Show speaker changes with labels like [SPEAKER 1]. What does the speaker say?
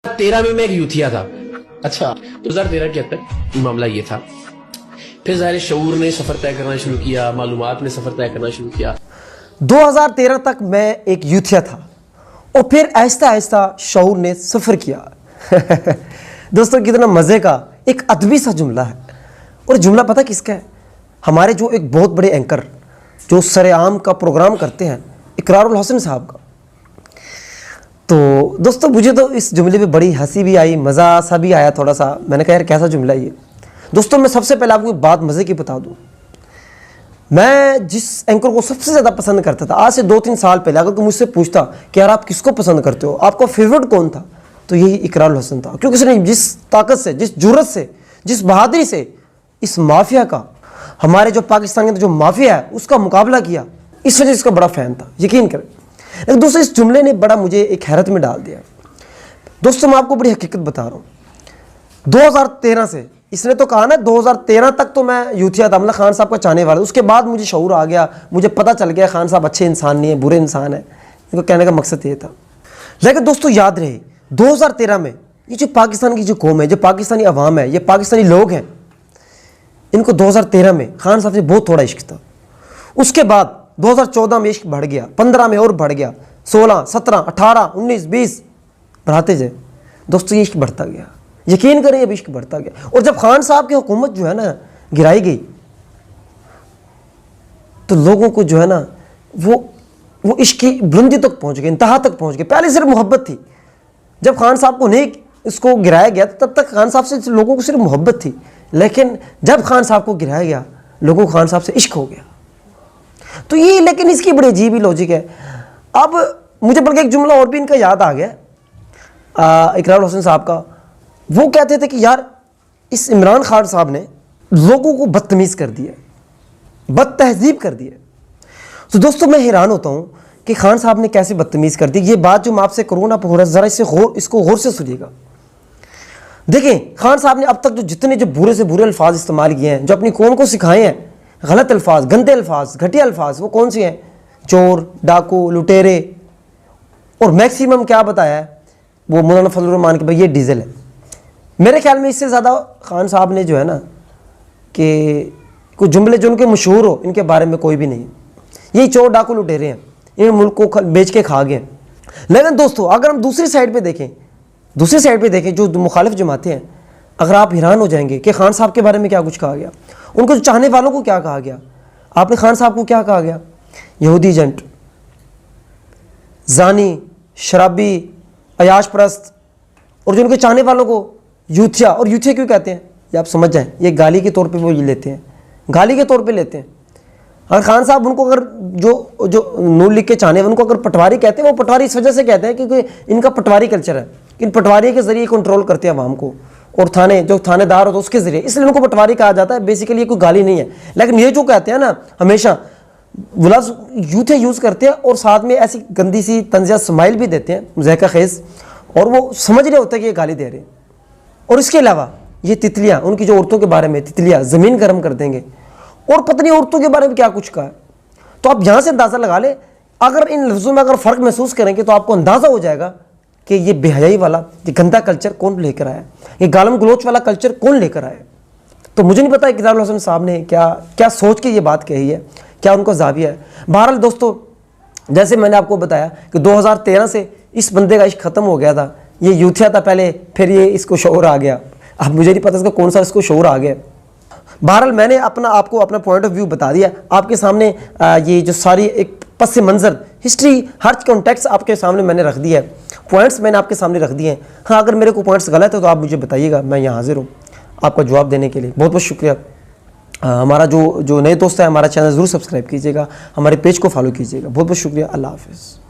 [SPEAKER 1] 2013 में मैं एक यूथिया था। अच्छा, 2013 के हद तक मामला ये था। फिर ज़ाहिर शऊर ने सफ़र तय करना शुरू किया, मालूमात ने सफ़र तय करना शुरू किया।
[SPEAKER 2] 2013 तक मैं एक यूथिया था और फिर आहिस्ता आहिस्ता शऊर ने सफ़र किया। दोस्तों, कितना मज़े का एक अदबी सा जुमला है। और जुमला पता किसका है? हमारे जो एक बहुत बड़े एंकर जो सरेआम का प्रोग्राम करते हैं, इकरारुल हसन साहब का। तो दोस्तों, मुझे तो इस जुमले पे बड़ी हंसी भी आई, मज़ा सा भी आया थोड़ा सा। मैंने कहा यार कैसा जुमला ये। दोस्तों, मैं सबसे पहले आपको एक बात मज़े की बता दूँ। मैं जिस एंकर को सबसे ज़्यादा पसंद करता था आज से 2-3 साल पहले, अगर कोई मुझसे पूछता कि यार आप किसको पसंद करते हो, आपका फेवरेट कौन था, तो यही इकरारुल हसन था। क्योंकि उसने जिस ताकत से, जिस जुर्रत से, जिस बहादुरी से इस माफिया का, हमारे जो पाकिस्तान के अंदर जो माफिया है उसका मुकाबला किया, इस वजह से इसका बड़ा फ़ैन था, यकीन करें। लेकिन दोस्तों, इस जुमले ने बड़ा मुझे एक हैरत में डाल दिया। दोस्तों, मैं आपको बड़ी हकीकत बता रहा हूँ। 2013 से, इसने तो कहा ना 2013 तक तो मैं यूथिया था, मतलब खान साहब का चाहने वाला। उसके बाद मुझे शऊर आ गया, मुझे पता चल गया खान साहब अच्छे इंसान नहीं है, बुरे इंसान है। इनको कहने का मकसद ये था। लेकिन दोस्तों, याद रहे 2013 में ये जो पाकिस्तान की जो कौम है, जो पाकिस्तानी अवाम है, ये पाकिस्तानी लोग हैं, इनको 2013 में खान साहब से बहुत थोड़ा इश्क था। उसके बाद 2014 में इश्क बढ़ गया, 15 में और बढ़ गया, 16, 17, 18, 19, 20 बढ़ाते जाए। दोस्तों, ये इश्क बढ़ता गया, यकीन करें, अब इश्क बढ़ता गया। और जब खान साहब की हुकूमत जो है ना गिराई गई, तो लोगों को जो है ना वो इश्क की बुलंदी तक पहुंच गए, इंतहा तक पहुंच गए। पहले सिर्फ मोहब्बत थी। जब खान साहब को नहीं इसको गिराया गया, तब तक खान साहब से लोगों को सिर्फ मोहब्बत थी। लेकिन जब खान साहब को गिराया गया, लोगों को खान साहब से इश्क हो गया। तो ये, लेकिन इसकी बड़ी अजीब ही लॉजिक है। अब मुझे बल्कि एक जुमला और भी इनका याद आ गया, इकरारुल हसन साहब का। वो कहते थे कि यार इस इमरान खान साहब ने लोगों को बदतमीज़ कर दिया, बदतहजीब कर दिया। तो दोस्तों, मैं हैरान होता हूँ कि खान साहब ने कैसे बदतमीज़ कर दी। ये बात जो मैं आपसे करूँ ना, ज़रा इसको गौर से सुनिएगा। देखें, खान साहब ने अब तक जो जितने जो बुरे से बुरे अल्फाज इस्तेमाल किए हैं, जो अपनी कौम को सिखाए हैं, गलत अल्फाज, गंदे अल्फाज, घटिया अल्फाज, वो कौन से हैं? चोर, डाकू, लुटेरे। और मैक्सिमम क्या बताया है वो मौलाना फजलुर रहमान के भाई ये डीजल है। मेरे ख्याल में इससे ज़्यादा खान साहब ने जो है ना कि कुछ जुमले जो उनके मशहूर हो, इनके बारे में कोई भी नहीं। यही चोर, डाकू, लुटेरे हैं, इन मुल्क को बेच के खा गए। लेकिन दोस्तों, अगर हम दूसरी साइड पे देखें, जो मुखालिफ जमातें हैं, अगर आप हैरान हो जाएंगे कि खान साहब के बारे में क्या कुछ कहा गया, उनको जो चाहने वालों को क्या कहा गया। आपने खान साहब को क्या कहा गया? यहूदी एजेंट, जानी, शराबी, अयाश परस्त। और जो उनके चाहने वालों को यूथिया। और यूथिया क्यों कहते हैं ये आप समझ जाएं, ये गाली के तौर पे वो ये लेते हैं, गाली के तौर पे लेते हैं। और खान साहब उनको अगर जो नून लीग के चाहने उनको अगर पटवारी कहते हैं, वो पटवारी इस वजह से कहते हैं क्योंकि इनका पटवारी कल्चर है। इन पटवारी के जरिए कंट्रोल करते हैं आवाम को, और जो थानेदार होता है उसके जरिए, इसलिए उनको पटवारी कहा जाता है। बेसिकली ये कोई गाली नहीं है। लेकिन ये जो कहते हैं ना, हमेशा लफ्ज़ यूथे यूज़ करते हैं और साथ में ऐसी गंदी सी तंजिया स्माइल भी देते हैं, मुज़ाहिका खेज़, और वो समझ रहे होते हैं कि ये गाली दे रहे हैं। और इसके अलावा ये तितलियाँ, उनकी जो औरतों के बारे में तितलियाँ ज़मीन गर्म कर देंगे, और पत्नी औरतों के बारे में क्या कुछ कहा है। तो आप यहाँ से अंदाज़ा लगा ले, अगर इन लफ्ज़ों में अगर फ़र्क महसूस करेंगे तो आपको अंदाज़ा हो जाएगा कि ये बेहयाई वाला, ये गंदा कल्चर कौन लेकर आया, ये गालम गलोच वाला कल्चर कौन लेकर आया। तो मुझे नहीं पता इकरारुल हसन साहब ने क्या सोच के ये बात कही है, क्या उनका ज़ाविया है। बहरहाल दोस्तों, जैसे मैंने आपको बताया कि 2013 से इस बंदे का इश्क ख़त्म हो गया था। ये यूथिया था पहले, फिर ये इसको शऊर आ गया। अब मुझे नहीं पता इसका कौन सा इसको शऊर आ गया। बहरहाल मैंने आपको अपना पॉइंट ऑफ व्यू बता दिया। आपके सामने ये जो सारी एक पस मंज़र, हिस्ट्री, हर कॉन्टेक्स्ट आपके सामने मैंने रख दिया है। पॉइंट्स मैंने आपके सामने रख दिए हैं। हाँ, अगर मेरे को पॉइंट्स गलत है तो आप मुझे बताइएगा, मैं यहाँ हाजिर हूँ आपका जवाब देने के लिए। बहुत बहुत शुक्रिया। हमारा जो नए दोस्त है, हमारा चैनल ज़रूर सब्सक्राइब कीजिएगा, हमारे पेज को फॉलो कीजिएगा। बहुत बहुत शुक्रिया। अल्लाह हाफ़िज़।